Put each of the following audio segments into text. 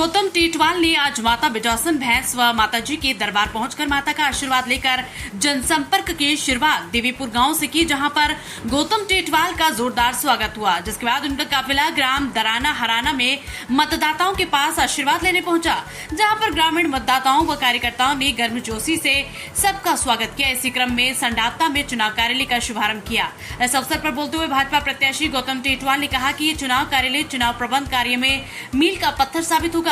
गौतम टेटवाल ने आज माता बिजासन भैंस व माताजी के दरबार पहुंचकर माता का आशीर्वाद लेकर जनसंपर्क की शुरुआत देवीपुर गांव से की, जहां पर गौतम टेटवाल का जोरदार स्वागत हुआ। जिसके बाद उनका काफिला ग्राम दराना हराना में मतदाताओं के पास आशीर्वाद लेने पहुंचा, जहां पर ग्रामीण मतदाताओं व कार्यकर्ताओं ने गर्मजोशी से सबका स्वागत किया। इसी क्रम में संडावता में चुनाव कार्यालय का शुभारंभ किया। इस अवसर पर बोलते हुए भाजपा प्रत्याशी गौतम टेटवाल ने कहा कि ये चुनाव कार्यालय चुनाव प्रबंध कार्य में मील का पत्थर साबित होगा।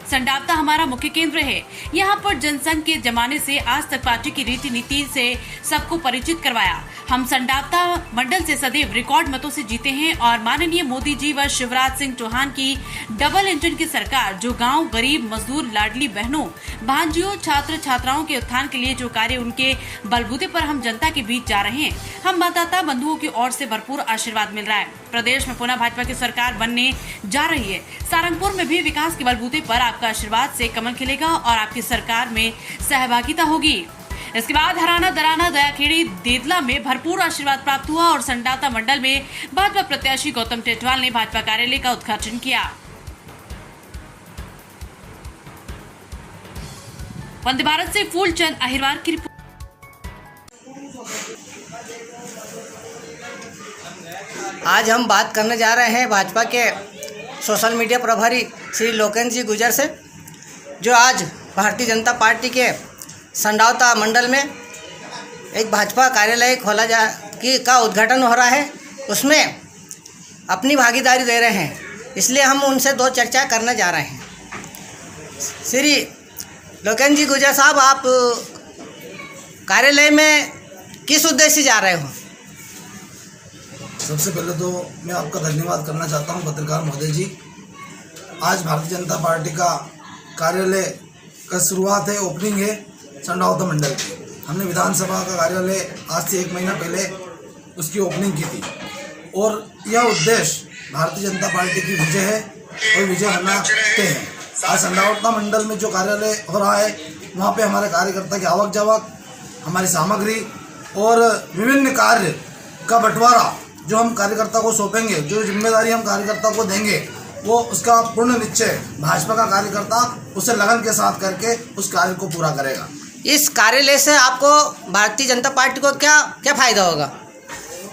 संडावता हमारा मुख्य केंद्र है। यहाँ पर जनसंघ के जमाने से आज तक पार्टी की रीति नीति से सबको परिचित करवाया। हम संडावता मंडल से सदैव रिकॉर्ड मतों से जीते हैं और माननीय मोदी जी व शिवराज सिंह चौहान की डबल इंजन की सरकार जो गांव, गरीब, मजदूर, लाडली बहनों, भांजियों, छात्र छात्राओं के उत्थान के लिए जो कार्य उनके बलबूते पर हम जनता के बीच जा रहे हैं, हम मतदाता बंधुओं की ओर से भरपूर आशीर्वाद मिल रहा है। प्रदेश में पुनः भाजपा की सरकार बनने जा रही है। सारंगपुर में भी विकास के बलबूते पर आपका आशीर्वाद से कमल खिलेगा और आपकी सरकार में सहभागिता होगी। इसके बाद हराना, दराना, दयाखेड़ी, देदला में भरपूर आशीर्वाद प्राप्त हुआ और संडावता मंडल में भाजपा प्रत्याशी गौतम टेटवाल ने भाजपा कार्यालय का उद्घाटन किया। वंदे भारत से फूलचंद अहिरवार की रिपोर्ट। आज हम बात करने जा रहे हैं भाजपा के सोशल मीडिया प्रभारी श्री लोकेंद्र जी गुजर से, जो आज भारतीय जनता पार्टी के संडावता मंडल में एक भाजपा कार्यालय खोला का उद्घाटन हो रहा है। उसमें अपनी भागीदारी दे रहे हैं, इसलिए हम उनसे दो चर्चा करने जा रहे हैं। श्री लोकेंद्र जी गुजर साहब, आप कार्यालय में किस उद्देश्य से जा रहे हो? सबसे पहले तो मैं आपका धन्यवाद करना चाहता हूं पत्रकार महोदय जी। आज भारतीय जनता पार्टी का कार्यालय का शुरुआत है, ओपनिंग है संडावता मंडल की। हमने विधानसभा का कार्यालय आज से 1 महीना पहले उसकी ओपनिंग की थी और यह उद्देश्य भारतीय जनता पार्टी की विजय है और विजय होना चाहते हैं। आज संडावता मंडल में जो कार्यालय हो रहा है, वहाँ पे हमारे कार्यकर्ता की आवक जावक, हमारी सामग्री और विभिन्न कार्य का बंटवारा जो हम कार्यकर्ता को सौंपेंगे, जो जिम्मेदारी हम कार्यकर्ता को देंगे, वो उसका पूर्ण निश्चय भाजपा का कार्यकर्ता उसे लगन के साथ करके उस कार्य को पूरा करेगा। इस कार्यालय से आपको भारतीय जनता पार्टी को क्या क्या फायदा होगा?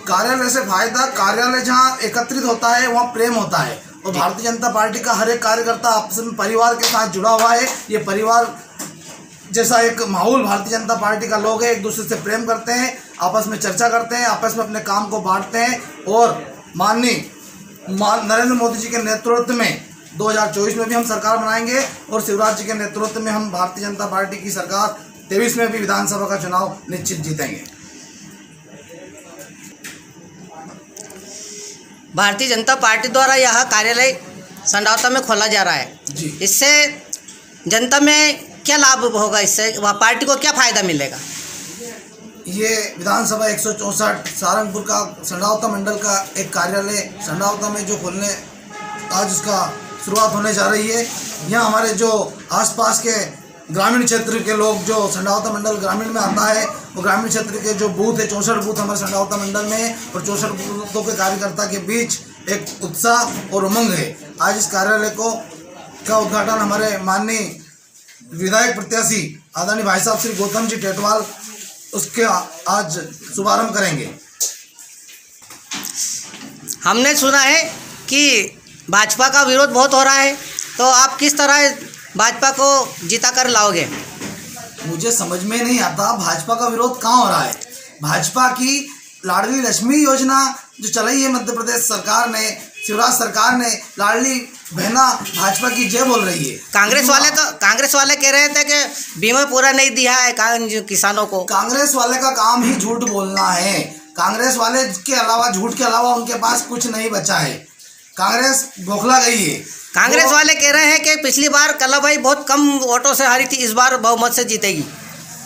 कार्यालय से फायदा, कार्यालय जहाँ एकत्रित होता है वहाँ प्रेम होता है और भारतीय जनता पार्टी का हर एक कार्यकर्ता आपस में परिवार के साथ जुड़ा हुआ है। ये परिवार जैसा एक माहौल भारतीय जनता पार्टी का लोग है, एक दूसरे से प्रेम करते हैं, आपस में चर्चा करते हैं, आपस में अपने काम को बांटते हैं और माननीय नरेंद्र मोदी जी के नेतृत्व में 2024 में भी हम सरकार बनाएंगे और शिवराज जी के नेतृत्व में हम भारतीय जनता पार्टी की सरकार 23 में भी विधानसभा का चुनाव निश्चित जीतेंगे। भारतीय जनता पार्टी द्वारा यह कार्यालय संडावता में खोला जा रहा है जी। इससे जनता में क्या लाभ होगा? इससे पार्टी को क्या फायदा मिलेगा? ये विधानसभा 164 सारंगपुर का संडावता मंडल का एक कार्यालय संडावता में जो खोलने आज उसका शुरुआत होने जा रही है। यहाँ हमारे जो आसपास के ग्रामीण क्षेत्र के लोग, जो संडावता मंडल ग्रामीण में आता है, वो ग्रामीण क्षेत्र के जो बूथ है, 64 बूथ हमारे संडावता मंडल में है और 64 बूथों के कार्यकर्ता के बीच एक उत्साह और उमंग है। आज इस कार्यालय का उद्घाटन हमारे माननीय विधायक प्रत्याशी आदरणीय भाई साहब श्री गौतम जी टेटवाल उसके आज शुभारंभ करेंगे। हमने सुना है कि भाजपा का विरोध बहुत हो रहा है, तो आप किस तरह भाजपा को जिता कर लाओगे? मुझे समझ में नहीं आता भाजपा का विरोध कहाँ हो रहा है। भाजपा की लाडली लक्ष्मी योजना जो चलाई है मध्य प्रदेश सरकार ने, शिवराज सरकार ने, लाडली बहना भाजपा की जय बोल रही है। कांग्रेस वाले कह रहे थे कि बीमा पूरा नहीं दिया है किसानों को। कांग्रेस वाले का काम ही झूठ बोलना है। कांग्रेस वाले के अलावा, झूठ के अलावा उनके पास कुछ नहीं बचा है। कांग्रेस बौखला गई है। कांग्रेस वाले कह रहे हैं कि पिछली बार कल्लाभाई बहुत कम वोटों से हारी थी, इस बार बहुमत से जीतेगी,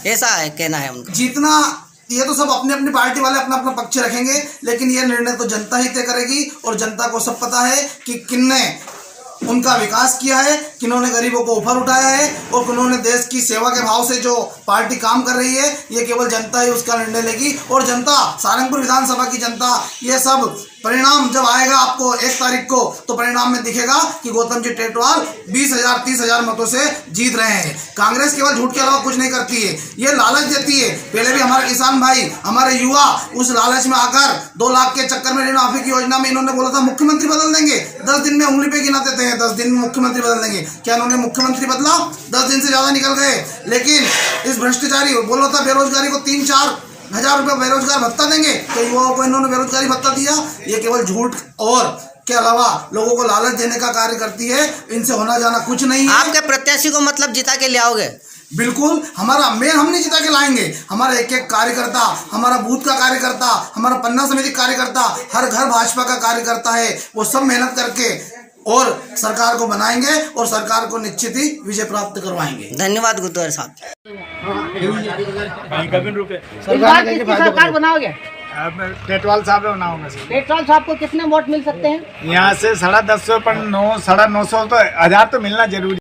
ऐसा है कहना है उनका। जीतना ये तो सब अपनी अपनी पार्टी वाले अपना अपना पक्ष रखेंगे, लेकिन ये निर्णय तो जनता ही तय करेगी और जनता को सब पता है कि किन्ने उनका विकास किया है, किन्होंने गरीबों को ऊपर उठाया है और किन्होंने देश की सेवा के भाव से जो पार्टी काम कर रही है, ये केवल जनता ही उसका निर्णय लेगी। और जनता, सारंगपुर विधानसभा की जनता, ये सब परिणाम जब आएगा आपको 1 तारीख को, तो परिणाम में दिखेगा कि गौतम जी टेटवाल 20,000 30,000 मतों से जीत रहे हैं। कांग्रेस केवल झूठ के अलावा कुछ नहीं करती है, ये लालच देती है। पहले भी हमारे किसान भाई, हमारे युवा उस लालच में आकर 2 लाख के चक्कर में ऋण माफी की योजना में इन्होंने बोला था मुख्यमंत्री बदल देंगे, 10 दिन में उंगली पे गिनाते थे 10 दिन में मुख्यमंत्री बदल देंगे। क्या इन्होंने मुख्यमंत्री बदला? 10 दिन से ज्यादा निकल गए। लेकिन इस भ्रष्टाचारी बोला था बेरोजगारी को 3-4 हजार रुपये बेरोजगार भत्ता देंगे, तो युवाओं को इन्होंने बेरोजगारी भत्ता दिया। ये केवल झूठ और के अलावा लोगों को लालच देने का कार्य करती है। इनसे होना जाना कुछ नहीं है। आपके प्रत्याशी को मतलब जिता के ले आओगे? बिल्कुल, हमारा मेयर हम नहीं जिता के लाएंगे। हमारा एक एक कार्यकर्ता, हमारा बूथ का कार्यकर्ता, हमारा पन्ना समिति कार्यकर्ता, हर घर भाजपा का कार्यकर्ता है, वो सब मेहनत करके और सरकार को बनाएंगे और सरकार को निश्चित ही विजय प्राप्त करवाएंगे। धन्यवाद गुरुद्वार साहब। सरकार बनाओगे? टेटवाल साहब बनाऊंगा सर। टेटवाल साहब को कितने वोट मिल सकते हैं? यहाँ से 150 पर 900 950 तो 1000 तो मिलना जरूरी।